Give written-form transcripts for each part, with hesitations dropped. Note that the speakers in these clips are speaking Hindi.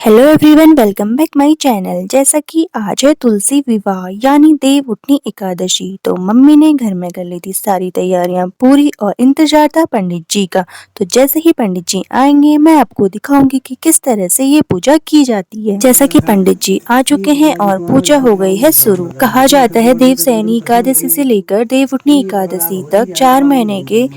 Hello everyone, welcome back my channel. जैसा कि आज है तुलसी विवाह यानी देवउठनी एकादशी, तो मम्मी ने घर में कर ली थी सारी तैयारियां पूरी और इंतजार था पंडित जी का। तो जैसे ही पंडित जी आएंगे मैं आपको दिखाऊंगी कि किस तरह से ये पूजा की जाती है। जैसा कि पंडित जी आ चुके हैं और पूजा हो गई है शुरू। कहा जाता है देवसैनी एकादशी से लेकर देवउठनी एकादशी तक 4 महीने के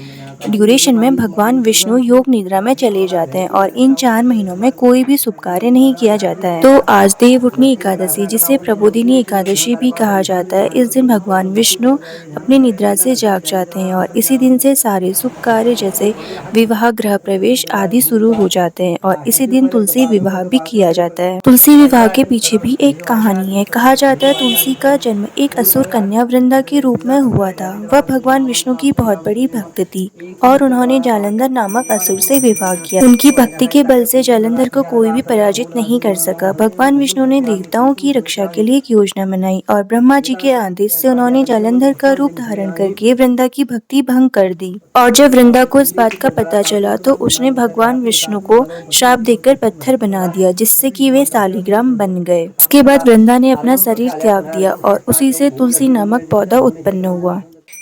ड्यूरेशन में भगवान विष्णु योग निद्रा में चले जाते हैं और इन 4 महीनों में कोई भी शुभ कार्य नहीं किया जाता है। तो आज देवउठनी एकादशी, जिसे प्रबोधिनी एकादशी भी कहा जाता है, इस दिन भगवान विष्णु अपनी निद्रा से जाग जाते हैं और इसी दिन से सारे शुभ कार्य जैसे विवाह, गृह प्रवेश आदि शुरू हो जाते हैं और इसी दिन तुलसी विवाह भी किया जाता है। तुलसी विवाह के पीछे भी एक कहानी है। कहा जाता है तुलसी का जन्म एक असुर कन्या वृंदा के रूप में हुआ था। वह भगवान विष्णु की बहुत बड़ी भक्त थी और उन्होंने जालंधर नामक असुर से विवाह किया। उनकी भक्ति के बल से जालंधर को कोई भी पराजित नहीं कर सका। भगवान विष्णु ने देवताओं की रक्षा के लिए एक योजना बनाई और ब्रह्मा जी के आदेश से उन्होंने जालंधर का रूप धारण करके वृंदा की भक्ति भंग कर दी। और जब वृंदा को इस बात का पता चला तो उसने भगवान विष्णु को श्राप देकर पत्थर बना दिया, जिससे कि वे शालिग्राम बन गए। इसके बाद वृंदा ने अपना शरीर त्याग दिया और उसी से तुलसी नामक पौधा उत्पन्न हुआ।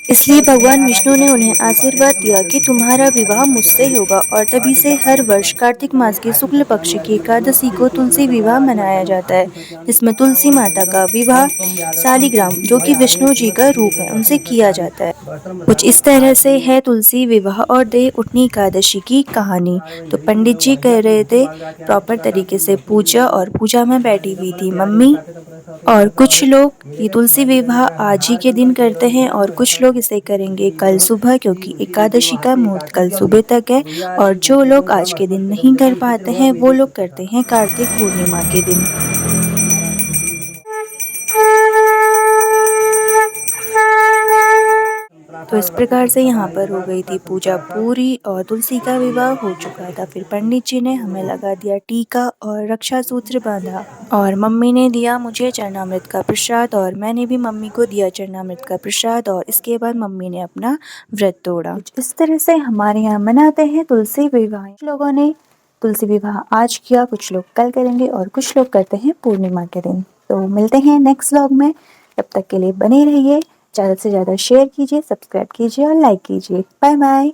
इसलिए भगवान विष्णु ने उन्हें आशीर्वाद दिया कि तुम्हारा विवाह मुझसे होगा और तभी से हर वर्ष कार्तिक मास के शुक्ल पक्ष की एकादशी को तुलसी विवाह मनाया जाता है, जिसमें तुलसी माता का विवाह शालिग्राम, जो कि विष्णु जी का रूप है, उनसे किया जाता है। कुछ इस तरह से है तुलसी विवाह और देवउठनी एकादशी की कहानी। तो पंडित जी कर रहे थे प्रॉपर तरीके से पूजा और पूजा में बैठी हुई थी मम्मी। और कुछ लोग ये तुलसी विवाह आज ही के दिन करते हैं और कुछ लोग इसे करेंगे कल सुबह, क्योंकि एकादशी का मुहूर्त कल सुबह तक है। और जो लोग आज के दिन नहीं कर पाते हैं वो लोग करते हैं कार्तिक पूर्णिमा के दिन। तो इस प्रकार से यहाँ पर हो गई थी पूजा पूरी और तुलसी का विवाह हो चुका था। फिर पंडित जी ने हमें लगा दिया टीका और रक्षा सूत्र बांधा और मम्मी ने दिया मुझे चरणामृत का प्रसाद और मैंने भी मम्मी को दिया चरणामृत का प्रसाद और इसके बाद मम्मी ने अपना व्रत तोड़ा। इस तरह से हमारे यहाँ मनाते हैं तुलसी विवाह। कुछ लोगों ने तुलसी विवाह आज किया, कुछ लोग कल करेंगे और कुछ लोग करते हैं पूर्णिमा के दिन। तो मिलते हैं नेक्स्ट व्लॉग में, तब तक के लिए बने रहिए। ज़्यादा से ज़्यादा शेयर कीजिए, सब्सक्राइब कीजिए और लाइक कीजिए। Bye bye.